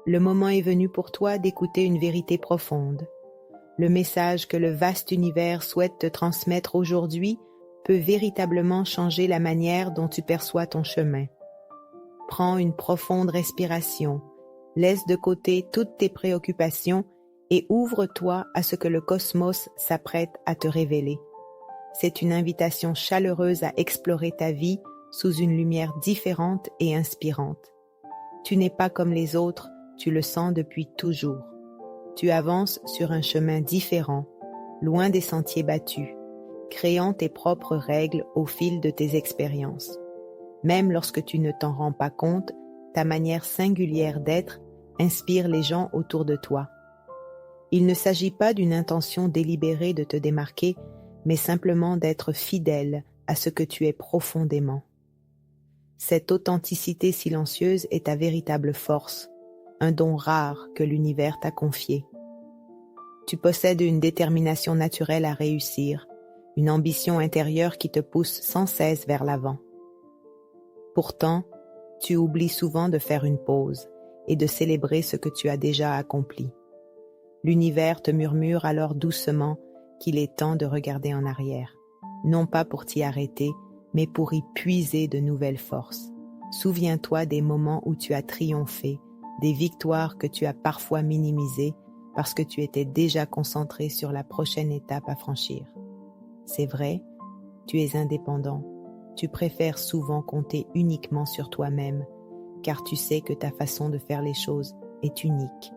le moment est venu pour toi d'écouter une vérité profonde. Le message que le vaste univers souhaite te transmettre aujourd'hui peut véritablement changer la manière dont tu perçois ton chemin. Prends une profonde respiration, laisse de côté toutes tes préoccupations et ouvre-toi à ce que le cosmos s'apprête à te révéler. C'est une invitation chaleureuse à explorer ta vie sous une lumière différente et inspirante. Tu n'es pas comme les autres, tu le sens depuis toujours. Tu avances sur un chemin différent, loin des sentiers battus, créant tes propres règles au fil de tes expériences. Même lorsque tu ne t'en rends pas compte, ta manière singulière d'être inspire les gens autour de toi. Il ne s'agit pas d'une intention délibérée de te démarquer, mais simplement d'être fidèle à ce que tu es profondément. Cette authenticité silencieuse est ta véritable force, un don rare que l'univers t'a confié. Tu possèdes une détermination naturelle à réussir, une ambition intérieure qui te pousse sans cesse vers l'avant. Pourtant, tu oublies souvent de faire une pause et de célébrer ce que tu as déjà accompli. L'univers te murmure alors doucement qu'il est temps de regarder en arrière, non pas pour t'y arrêter, mais pour y puiser de nouvelles forces. Souviens-toi des moments où tu as triomphé, des victoires que tu as parfois minimisées parce que tu étais déjà concentré sur la prochaine étape à franchir. C'est vrai, tu es indépendant. Tu préfères souvent compter uniquement sur toi-même, car tu sais que ta façon de faire les choses est unique.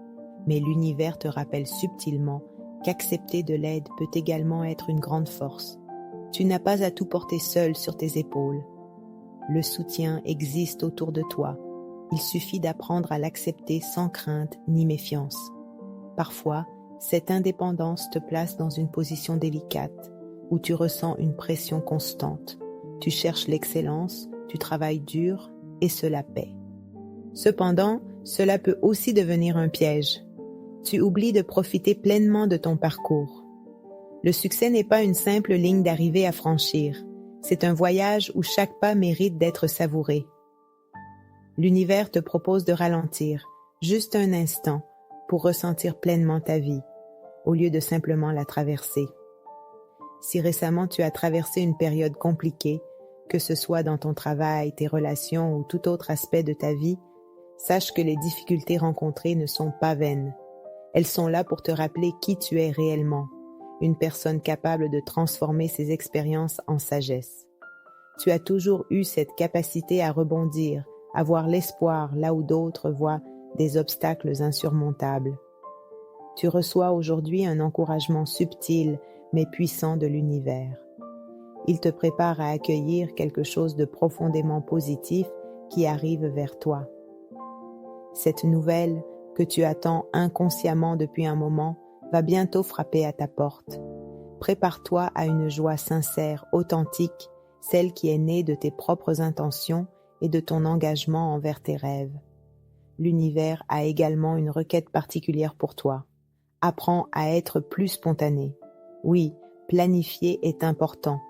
Mais l'univers te rappelle subtilement qu'accepter de l'aide peut également être une grande force. Tu n'as pas à tout porter seul sur tes épaules. Le soutien existe autour de toi. Il suffit d'apprendre à l'accepter sans crainte ni méfiance. Parfois, cette indépendance te place dans une position délicate, où tu ressens une pression constante. Tu cherches l'excellence, tu travailles dur et cela paie. Cependant, cela peut aussi devenir un piège. Tu oublies de profiter pleinement de ton parcours. Le succès n'est pas une simple ligne d'arrivée à franchir. C'est un voyage où chaque pas mérite d'être savouré. L'univers te propose de ralentir, juste un instant, pour ressentir pleinement ta vie, au lieu de simplement la traverser. Si récemment tu as traversé une période compliquée, que ce soit dans ton travail, tes relations ou tout autre aspect de ta vie, sache que les difficultés rencontrées ne sont pas vaines. Elles sont là pour te rappeler qui tu es réellement, une personne capable de transformer ses expériences en sagesse. Tu as toujours eu cette capacité à rebondir, à voir l'espoir là où d'autres voient des obstacles insurmontables. Tu reçois aujourd'hui un encouragement subtil mais puissant de l'univers. Il te prépare à accueillir quelque chose de profondément positif qui arrive vers toi. Cette nouvelle, que tu attends inconsciemment depuis un moment, va bientôt frapper à ta porte. Prépare-toi à une joie sincère, authentique, celle qui est née de tes propres intentions et de ton engagement envers tes rêves. L'univers a également une requête particulière pour toi. Apprends à être plus spontané. Oui, planifier est important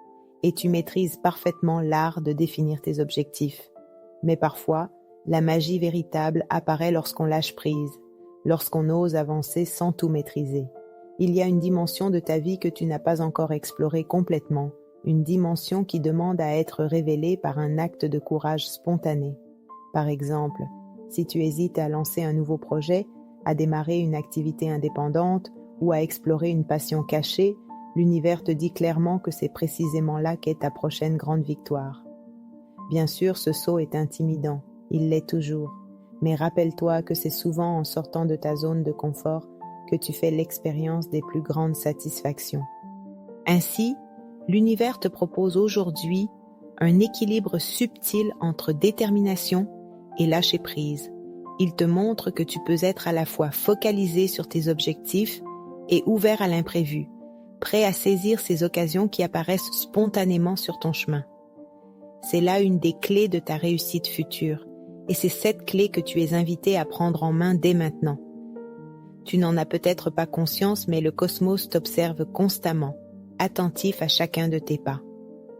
et tu maîtrises parfaitement l'art de définir tes objectifs. Mais parfois, la magie véritable apparaît lorsqu'on lâche prise, lorsqu'on ose avancer sans tout maîtriser. Il y a une dimension de ta vie que tu n'as pas encore explorée complètement, une dimension qui demande à être révélée par un acte de courage spontané. Par exemple, si tu hésites à lancer un nouveau projet, à démarrer une activité indépendante ou à explorer une passion cachée, l'univers te dit clairement que c'est précisément là qu'est ta prochaine grande victoire. Bien sûr, ce saut est intimidant, il l'est toujours, mais rappelle-toi que c'est souvent en sortant de ta zone de confort que tu fais l'expérience des plus grandes satisfactions. Ainsi, l'univers te propose aujourd'hui un équilibre subtil entre détermination et lâcher prise. Il te montre que tu peux être à la fois focalisé sur tes objectifs et ouvert à l'imprévu, prêt à saisir ces occasions qui apparaissent spontanément sur ton chemin. C'est là une des clés de ta réussite future, et c'est cette clé que tu es invité à prendre en main dès maintenant. Tu n'en as peut-être pas conscience, mais le cosmos t'observe constamment, attentif à chacun de tes pas.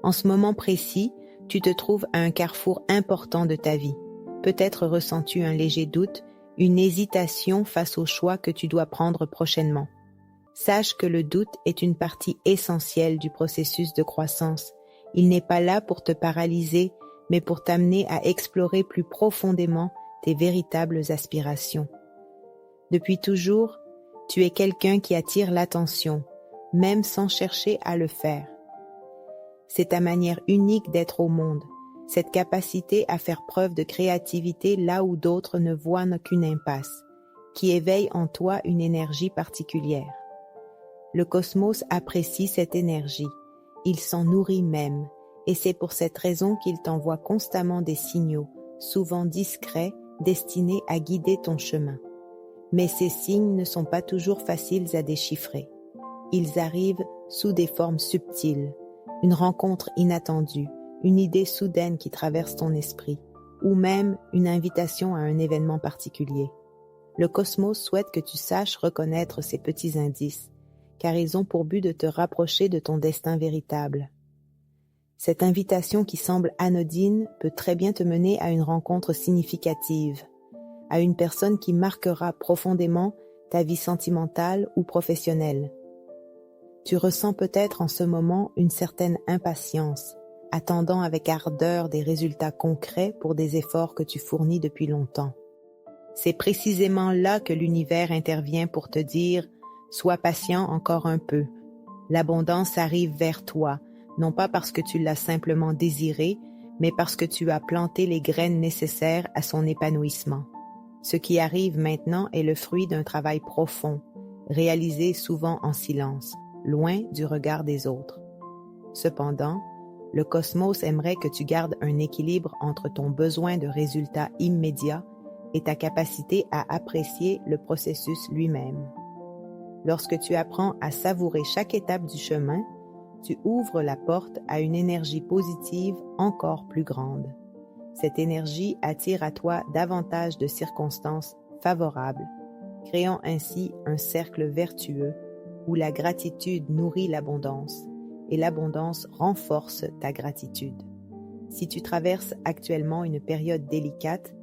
En ce moment précis, tu te trouves à un carrefour important de ta vie. Peut-être ressens-tu un léger doute, une hésitation face au choix que tu dois prendre prochainement. Sache que le doute est une partie essentielle du processus de croissance. Il n'est pas là pour te paralyser, mais pour t'amener à explorer plus profondément tes véritables aspirations. Depuis toujours, tu es quelqu'un qui attire l'attention, même sans chercher à le faire. C'est ta manière unique d'être au monde, cette capacité à faire preuve de créativité là où d'autres ne voient qu'une impasse, qui éveille en toi une énergie particulière. Le cosmos apprécie cette énergie, il s'en nourrit même, et c'est pour cette raison qu'il t'envoie constamment des signaux, souvent discrets, destinés à guider ton chemin. Mais ces signes ne sont pas toujours faciles à déchiffrer. Ils arrivent sous des formes subtiles, une rencontre inattendue, une idée soudaine qui traverse ton esprit, ou même une invitation à un événement particulier. Le cosmos souhaite que tu saches reconnaître ces petits indices, car ils ont pour but de te rapprocher de ton destin véritable. Cette invitation qui semble anodine peut très bien te mener à une rencontre significative, à une personne qui marquera profondément ta vie sentimentale ou professionnelle. Tu ressens peut-être en ce moment une certaine impatience, attendant avec ardeur des résultats concrets pour des efforts que tu fournis depuis longtemps. C'est précisément là que l'univers intervient pour te dire « Sois patient encore un peu. L'abondance arrive vers toi, non pas parce que tu l'as simplement désiré, mais parce que tu as planté les graines nécessaires à son épanouissement. Ce qui arrive maintenant est le fruit d'un travail profond, réalisé souvent en silence, loin du regard des autres. Cependant, le cosmos aimerait que tu gardes un équilibre entre ton besoin de résultats immédiats et ta capacité à apprécier le processus lui-même. Lorsque tu apprends à savourer chaque étape du chemin, tu ouvres la porte à une énergie positive encore plus grande. Cette énergie attire à toi davantage de circonstances favorables, créant ainsi un cercle vertueux où la gratitude nourrit l'abondance et l'abondance renforce ta gratitude. Si tu traverses actuellement une période délicate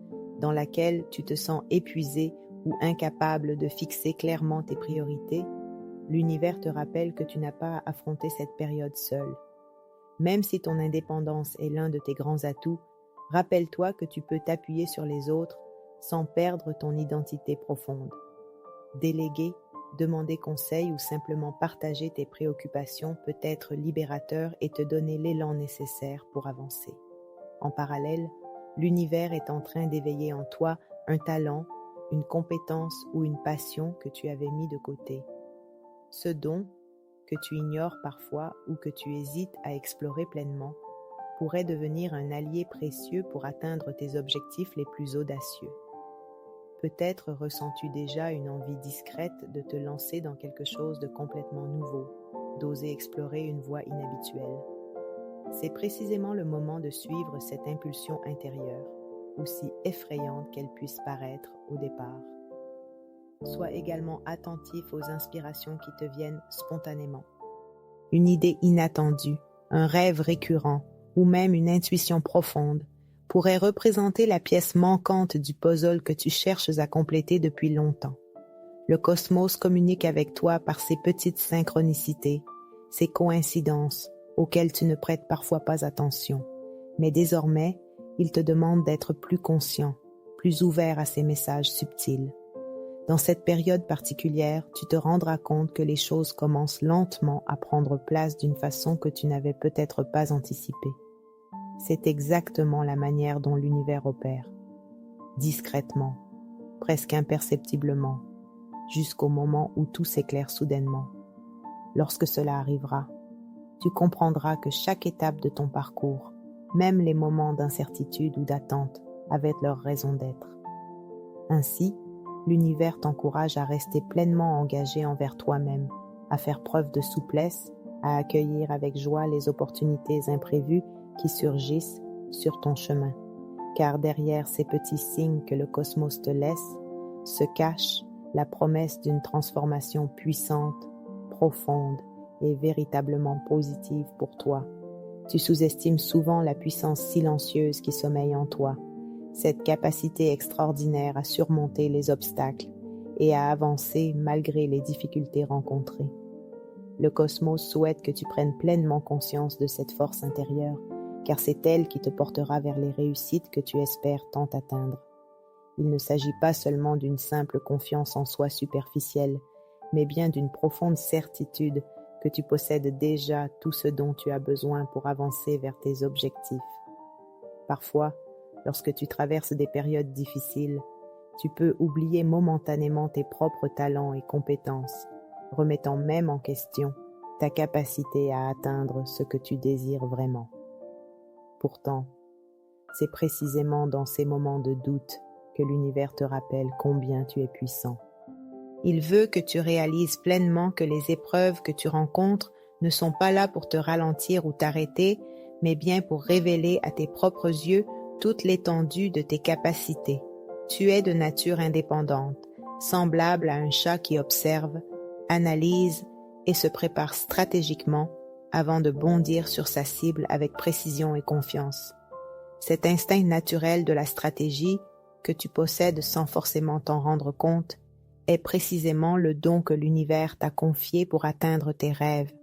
dans laquelle tu te sens épuisé ou incapable de fixer clairement tes priorités, l'univers te rappelle que tu n'as pas à affronter cette période seule. Même si ton indépendance est l'un de tes grands atouts, rappelle-toi que tu peux t'appuyer sur les autres sans perdre ton identité profonde. Déléguer, demander conseil ou simplement partager tes préoccupations peut être libérateur et te donner l'élan nécessaire pour avancer. En parallèle, l'univers est en train d'éveiller en toi un talent, une compétence ou une passion que tu avais mis de côté. Ce don, que tu ignores parfois ou que tu hésites à explorer pleinement, pourrait devenir un allié précieux pour atteindre tes objectifs les plus audacieux. Peut-être ressens-tu déjà une envie discrète de te lancer dans quelque chose de complètement nouveau, d'oser explorer une voie inhabituelle. C'est précisément le moment de suivre cette impulsion intérieure, aussi effrayante qu'elle puisse paraître au départ. Sois également attentif aux inspirations qui te viennent spontanément. Une idée inattendue, un rêve récurrent ou même une intuition profonde pourrait représenter la pièce manquante du puzzle que tu cherches à compléter depuis longtemps. Le cosmos communique avec toi par ces petites synchronicités, ces coïncidences auxquelles tu ne prêtes parfois pas attention. Mais désormais, il te demande d'être plus conscient, plus ouvert à ces messages subtils. Dans cette période particulière, tu te rendras compte que les choses commencent lentement à prendre place d'une façon que tu n'avais peut-être pas anticipée. C'est exactement la manière dont l'univers opère. Discrètement, presque imperceptiblement, jusqu'au moment où tout s'éclaire soudainement. Lorsque cela arrivera, tu comprendras que chaque étape de ton parcours, même les moments d'incertitude ou d'attente, avaient leur raison d'être. Ainsi, l'univers t'encourage à rester pleinement engagé envers toi-même, à faire preuve de souplesse, à accueillir avec joie les opportunités imprévues qui surgissent sur ton chemin. Car derrière ces petits signes que le cosmos te laisse, se cache la promesse d'une transformation puissante, profonde et véritablement positive pour toi. Tu sous-estimes souvent la puissance silencieuse qui sommeille en toi, cette capacité extraordinaire à surmonter les obstacles et à avancer malgré les difficultés rencontrées. Le cosmos souhaite que tu prennes pleinement conscience de cette force intérieure, car c'est elle qui te portera vers les réussites que tu espères tant atteindre. Il ne s'agit pas seulement d'une simple confiance en soi superficielle, mais bien d'une profonde certitude que tu possèdes déjà tout ce dont tu as besoin pour avancer vers tes objectifs. Parfois, lorsque tu traverses des périodes difficiles, tu peux oublier momentanément tes propres talents et compétences, remettant même en question ta capacité à atteindre ce que tu désires vraiment. Pourtant, c'est précisément dans ces moments de doute que l'univers te rappelle combien tu es puissant. Il veut que tu réalises pleinement que les épreuves que tu rencontres ne sont pas là pour te ralentir ou t'arrêter, mais bien pour révéler à tes propres yeux toute l'étendue de tes capacités. Tu es de nature indépendante, semblable à un chat qui observe, analyse et se prépare stratégiquement avant de bondir sur sa cible avec précision et confiance. Cet instinct naturel de la stratégie que tu possèdes sans forcément t'en rendre compte est précisément le don que l'univers t'a confié pour atteindre tes rêves.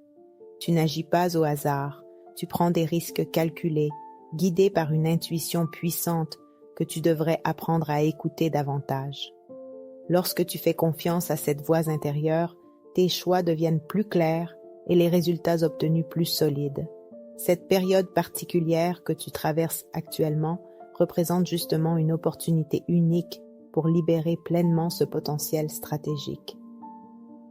Tu n'agis pas au hasard, tu prends des risques calculés, guidé par une intuition puissante que tu devrais apprendre à écouter davantage. Lorsque tu fais confiance à cette voix intérieure, tes choix deviennent plus clairs et les résultats obtenus plus solides. Cette période particulière que tu traverses actuellement représente justement une opportunité unique pour libérer pleinement ce potentiel stratégique.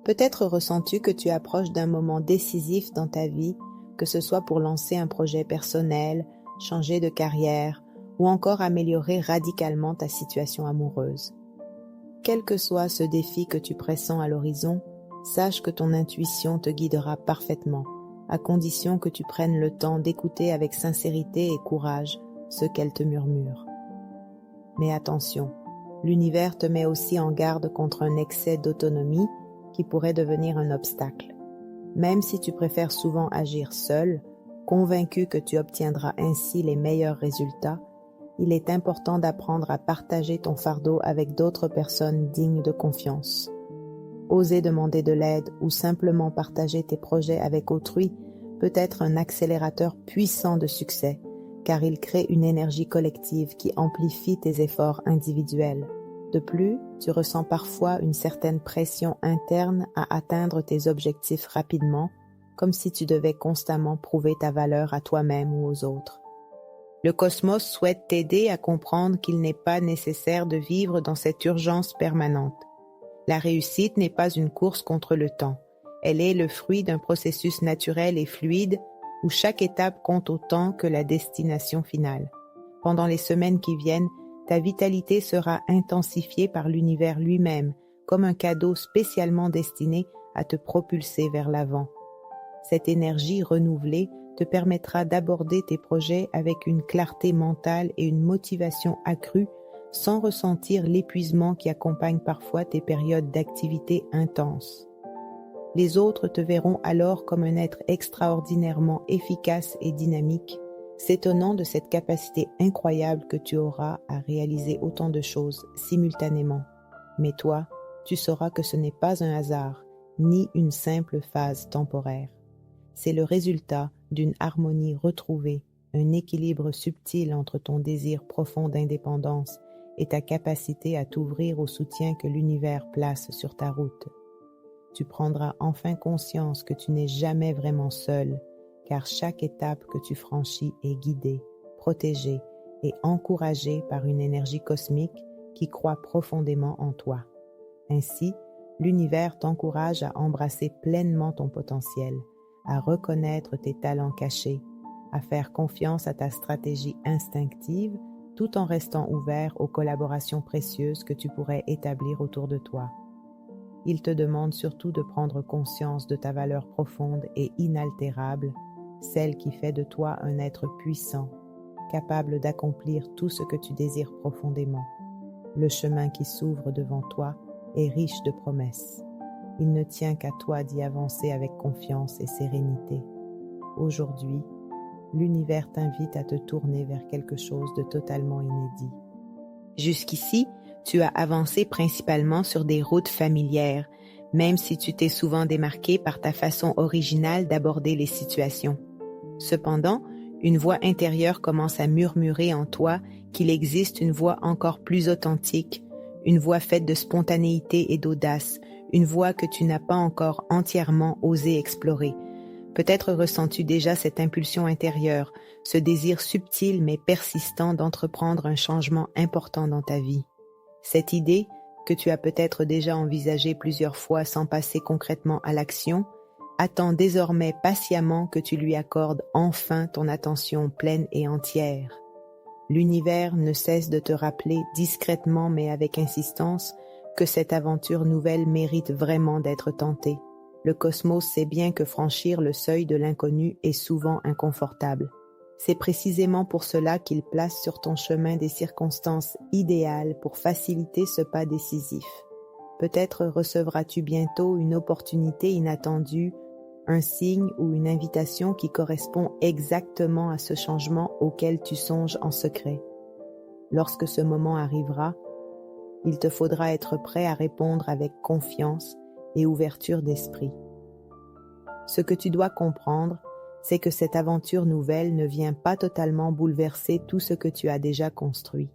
Peut-être ressens-tu que tu approches d'un moment décisif dans ta vie, que ce soit pour lancer un projet personnel, changer de carrière ou encore améliorer radicalement ta situation amoureuse. Quel que soit ce défi que tu pressens à l'horizon, sache que ton intuition te guidera parfaitement, à condition que tu prennes le temps d'écouter avec sincérité et courage ce qu'elle te murmure. Mais attention, l'univers te met aussi en garde contre un excès d'autonomie qui pourrait devenir un obstacle. Même si tu préfères souvent agir seul, convaincu que tu obtiendras ainsi les meilleurs résultats, il est important d'apprendre à partager ton fardeau avec d'autres personnes dignes de confiance. Oser demander de l'aide ou simplement partager tes projets avec autrui peut être un accélérateur puissant de succès, car il crée une énergie collective qui amplifie tes efforts individuels. De plus, tu ressens parfois une certaine pression interne à atteindre tes objectifs rapidement, comme si tu devais constamment prouver ta valeur à toi-même ou aux autres. Le cosmos souhaite t'aider à comprendre qu'il n'est pas nécessaire de vivre dans cette urgence permanente. La réussite n'est pas une course contre le temps. Elle est le fruit d'un processus naturel et fluide où chaque étape compte autant que la destination finale. Pendant les semaines qui viennent, ta vitalité sera intensifiée par l'univers lui-même, comme un cadeau spécialement destiné à te propulser vers l'avant. Cette énergie renouvelée te permettra d'aborder tes projets avec une clarté mentale et une motivation accrue sans ressentir l'épuisement qui accompagne parfois tes périodes d'activité intense. Les autres te verront alors comme un être extraordinairement efficace et dynamique, s'étonnant de cette capacité incroyable que tu auras à réaliser autant de choses simultanément. Mais toi, tu sauras que ce n'est pas un hasard, ni une simple phase temporaire. C'est le résultat d'une harmonie retrouvée, un équilibre subtil entre ton désir profond d'indépendance et ta capacité à t'ouvrir au soutien que l'univers place sur ta route. Tu prendras enfin conscience que tu n'es jamais vraiment seul, car chaque étape que tu franchis est guidée, protégée et encouragée par une énergie cosmique qui croit profondément en toi. Ainsi, l'univers t'encourage à embrasser pleinement ton potentiel, à reconnaître tes talents cachés, à faire confiance à ta stratégie instinctive tout en restant ouvert aux collaborations précieuses que tu pourrais établir autour de toi. Il te demande surtout de prendre conscience de ta valeur profonde et inaltérable, celle qui fait de toi un être puissant, capable d'accomplir tout ce que tu désires profondément. Le chemin qui s'ouvre devant toi est riche de promesses. Il ne tient qu'à toi d'y avancer avec confiance et sérénité. Aujourd'hui, l'univers t'invite à te tourner vers quelque chose de totalement inédit. Jusqu'ici, tu as avancé principalement sur des routes familières, même si tu t'es souvent démarqué par ta façon originale d'aborder les situations. Cependant, une voix intérieure commence à murmurer en toi qu'il existe une voix encore plus authentique, une voix faite de spontanéité et d'audace, une voix que tu n'as pas encore entièrement osé explorer. Peut-être ressens-tu déjà cette impulsion intérieure, ce désir subtil mais persistant d'entreprendre un changement important dans ta vie. Cette idée, que tu as peut-être déjà envisagée plusieurs fois sans passer concrètement à l'action, attend désormais patiemment que tu lui accordes enfin ton attention pleine et entière. L'univers ne cesse de te rappeler discrètement mais avec insistance que cette aventure nouvelle mérite vraiment d'être tentée. Le cosmos sait bien que franchir le seuil de l'inconnu est souvent inconfortable. C'est précisément pour cela qu'il place sur ton chemin des circonstances idéales pour faciliter ce pas décisif. Peut-être recevras-tu bientôt une opportunité inattendue, un signe ou une invitation qui correspond exactement à ce changement auquel tu songes en secret. Lorsque ce moment arrivera, il te faudra être prêt à répondre avec confiance et ouverture d'esprit. Ce que tu dois comprendre, c'est que cette aventure nouvelle ne vient pas totalement bouleverser tout ce que tu as déjà construit.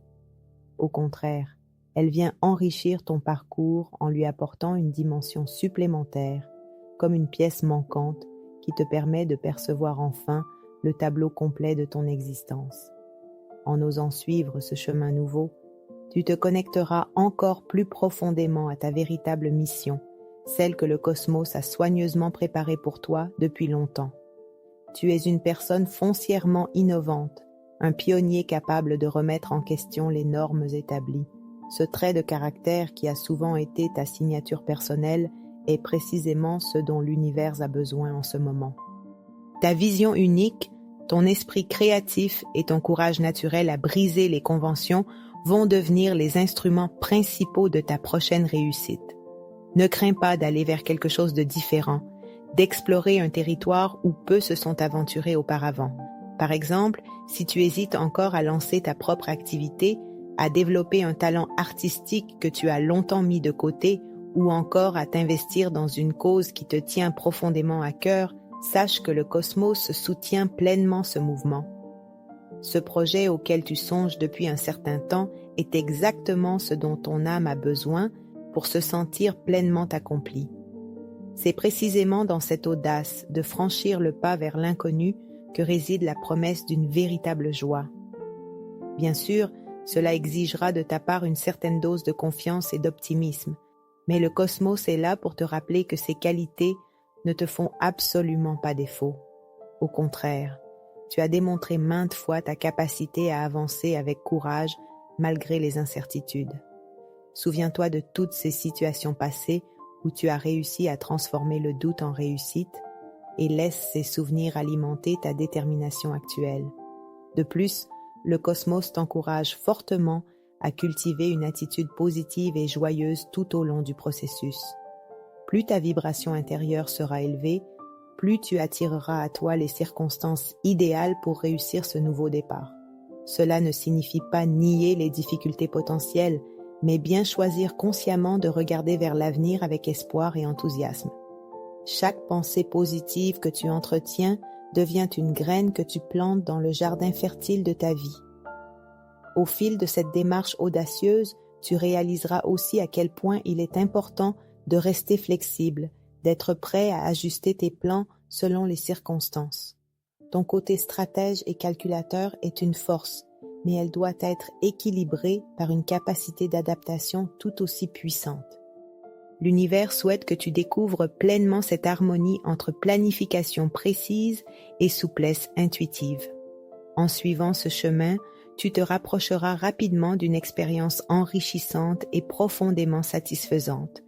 Au contraire, elle vient enrichir ton parcours en lui apportant une dimension supplémentaire, comme une pièce manquante qui te permet de percevoir enfin le tableau complet de ton existence. En osant suivre ce chemin nouveau, tu te connecteras encore plus profondément à ta véritable mission, celle que le cosmos a soigneusement préparée pour toi depuis longtemps. Tu es une personne foncièrement innovante, un pionnier capable de remettre en question les normes établies. Ce trait de caractère qui a souvent été ta signature personnelle est précisément ce dont l'univers a besoin en ce moment. Ta vision unique, ton esprit créatif et ton courage naturel à briser les conventions vont devenir les instruments principaux de ta prochaine réussite. Ne crains pas d'aller vers quelque chose de différent, d'explorer un territoire où peu se sont aventurés auparavant. Par exemple, si tu hésites encore à lancer ta propre activité, à développer un talent artistique que tu as longtemps mis de côté ou encore à t'investir dans une cause qui te tient profondément à cœur, sache que le cosmos soutient pleinement ce mouvement. Ce projet auquel tu songes depuis un certain temps est exactement ce dont ton âme a besoin pour se sentir pleinement accomplie. C'est précisément dans cette audace de franchir le pas vers l'inconnu que réside la promesse d'une véritable joie. Bien sûr, cela exigera de ta part une certaine dose de confiance et d'optimisme, mais le cosmos est là pour te rappeler que ces qualités ne te font absolument pas défaut. Au contraire, tu as démontré maintes fois ta capacité à avancer avec courage malgré les incertitudes. Souviens-toi de toutes ces situations passées où tu as réussi à transformer le doute en réussite et laisse ces souvenirs alimenter ta détermination actuelle. De plus, le cosmos t'encourage fortement à cultiver une attitude positive et joyeuse tout au long du processus. Plus ta vibration intérieure sera élevée, plus tu attireras à toi les circonstances idéales pour réussir ce nouveau départ. Cela ne signifie pas nier les difficultés potentielles, mais bien choisir consciemment de regarder vers l'avenir avec espoir et enthousiasme. Chaque pensée positive que tu entretiens devient une graine que tu plantes dans le jardin fertile de ta vie. Au fil de cette démarche audacieuse, tu réaliseras aussi à quel point il est important de rester flexible, d'être prêt à ajuster tes plans selon les circonstances. Ton côté stratège et calculateur est une force, mais elle doit être équilibrée par une capacité d'adaptation tout aussi puissante. L'univers souhaite que tu découvres pleinement cette harmonie entre planification précise et souplesse intuitive. En suivant ce chemin, tu te rapprocheras rapidement d'une expérience enrichissante et profondément satisfaisante.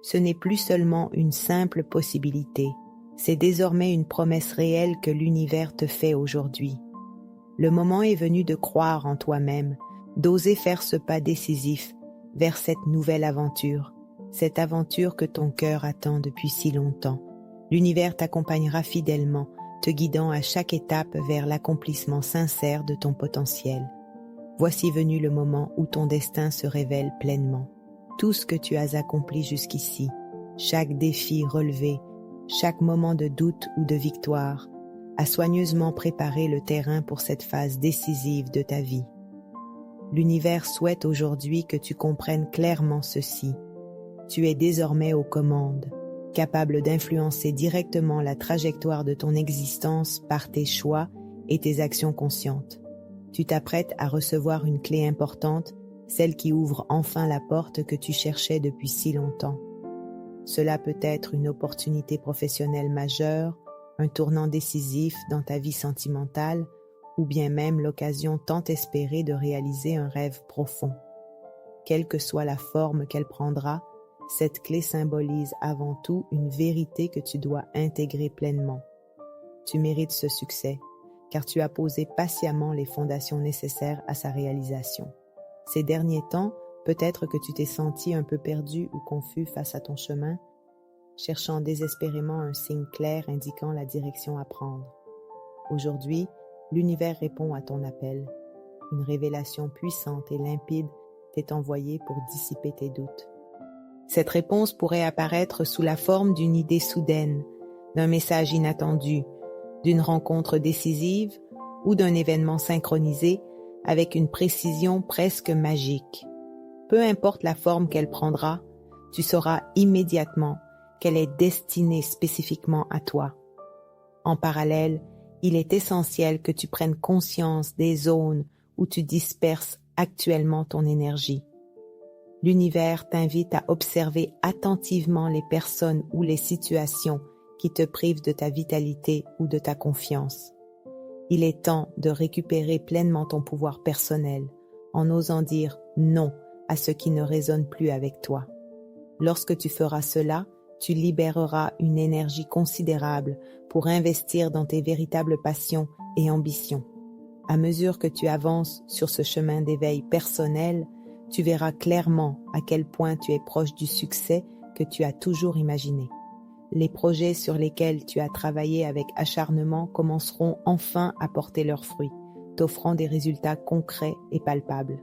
Ce n'est plus seulement une simple possibilité, c'est désormais une promesse réelle que l'univers te fait aujourd'hui. Le moment est venu de croire en toi-même, d'oser faire ce pas décisif vers cette nouvelle aventure, cette aventure que ton cœur attend depuis si longtemps. L'univers t'accompagnera fidèlement, te guidant à chaque étape vers l'accomplissement sincère de ton potentiel. Voici venu le moment où ton destin se révèle pleinement. Tout ce que tu as accompli jusqu'ici, chaque défi relevé, chaque moment de doute ou de victoire, a soigneusement préparé le terrain pour cette phase décisive de ta vie. L'univers souhaite aujourd'hui que tu comprennes clairement ceci. Tu es désormais aux commandes, capable d'influencer directement la trajectoire de ton existence par tes choix et tes actions conscientes. Tu t'apprêtes à recevoir une clé importante, celle qui ouvre enfin la porte que tu cherchais depuis si longtemps. Cela peut être une opportunité professionnelle majeure, un tournant décisif dans ta vie sentimentale, ou bien même l'occasion tant espérée de réaliser un rêve profond. Quelle que soit la forme qu'elle prendra, cette clé symbolise avant tout une vérité que tu dois intégrer pleinement. Tu mérites ce succès, car tu as posé patiemment les fondations nécessaires à sa réalisation. Ces derniers temps, peut-être que tu t'es senti un peu perdu ou confus face à ton chemin, cherchant désespérément un signe clair indiquant la direction à prendre. Aujourd'hui, l'univers répond à ton appel. Une révélation puissante et limpide t'est envoyée pour dissiper tes doutes. Cette réponse pourrait apparaître sous la forme d'une idée soudaine, d'un message inattendu, d'une rencontre décisive ou d'un événement synchronisé avec une précision presque magique. Peu importe la forme qu'elle prendra, tu sauras immédiatement qu'elle est destinée spécifiquement à toi. En parallèle, il est essentiel que tu prennes conscience des zones où tu disperses actuellement ton énergie. L'univers t'invite à observer attentivement les personnes ou les situations qui te privent de ta vitalité ou de ta confiance. Il est temps de récupérer pleinement ton pouvoir personnel en osant dire non à ce qui ne résonne plus avec toi. Lorsque tu feras cela, tu libéreras une énergie considérable pour investir dans tes véritables passions et ambitions. À mesure que tu avances sur ce chemin d'éveil personnel, tu verras clairement à quel point tu es proche du succès que tu as toujours imaginé. Les projets sur lesquels tu as travaillé avec acharnement commenceront enfin à porter leurs fruits, t'offrant des résultats concrets et palpables.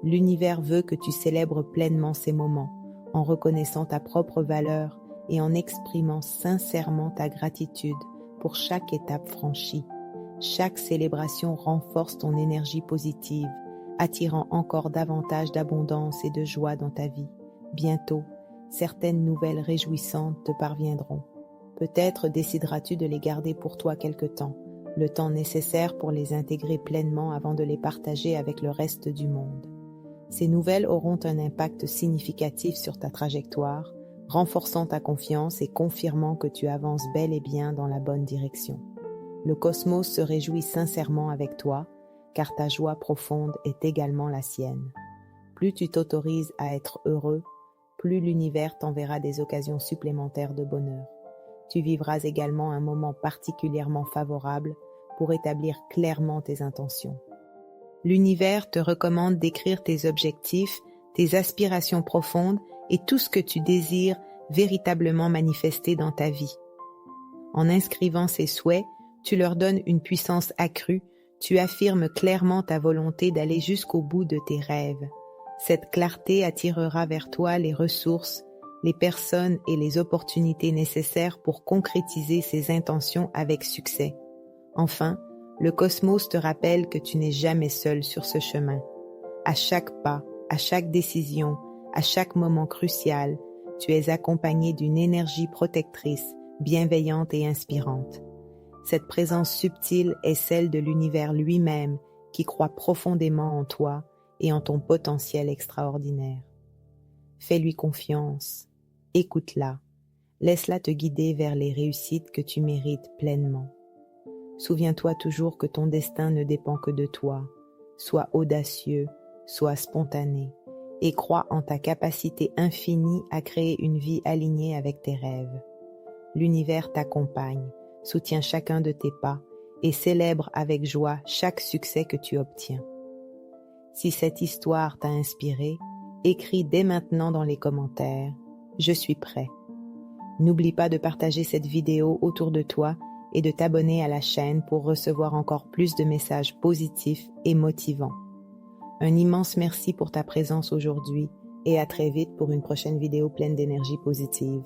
L'univers veut que tu célèbres pleinement ces moments, en reconnaissant ta propre valeur et en exprimant sincèrement ta gratitude pour chaque étape franchie. Chaque célébration renforce ton énergie positive, attirant encore davantage d'abondance et de joie dans ta vie. Bientôt, certaines nouvelles réjouissantes te parviendront. Peut-être décideras-tu de les garder pour toi quelque temps, le temps nécessaire pour les intégrer pleinement avant de les partager avec le reste du monde. Ces nouvelles auront un impact significatif sur ta trajectoire, renforçant ta confiance et confirmant que tu avances bel et bien dans la bonne direction. Le cosmos se réjouit sincèrement avec toi, car ta joie profonde est également la sienne. Plus tu t'autorises à être heureux, plus l'univers t'enverra des occasions supplémentaires de bonheur. Tu vivras également un moment particulièrement favorable pour établir clairement tes intentions. L'univers te recommande d'écrire tes objectifs, tes aspirations profondes et tout ce que tu désires véritablement manifester dans ta vie. En inscrivant ces souhaits, tu leur donnes une puissance accrue, tu affirmes clairement ta volonté d'aller jusqu'au bout de tes rêves. Cette clarté attirera vers toi les ressources, les personnes et les opportunités nécessaires pour concrétiser ces intentions avec succès. Enfin, le cosmos te rappelle que tu n'es jamais seul sur ce chemin. À chaque pas, à chaque décision, à chaque moment crucial, tu es accompagné d'une énergie protectrice, bienveillante et inspirante. Cette présence subtile est celle de l'univers lui-même qui croit profondément en toi et en ton potentiel extraordinaire. Fais-lui confiance, écoute-la, laisse-la te guider vers les réussites que tu mérites pleinement. Souviens-toi toujours que ton destin ne dépend que de toi. Sois audacieux, sois spontané et crois en ta capacité infinie à créer une vie alignée avec tes rêves. L'univers t'accompagne, soutient chacun de tes pas et célèbre avec joie chaque succès que tu obtiens. Si cette histoire t'a inspiré, écris dès maintenant dans les commentaires « Je suis prêt ». N'oublie pas de partager cette vidéo autour de toi et de t'abonner à la chaîne pour recevoir encore plus de messages positifs et motivants. Un immense merci pour ta présence aujourd'hui et à très vite pour une prochaine vidéo pleine d'énergie positive.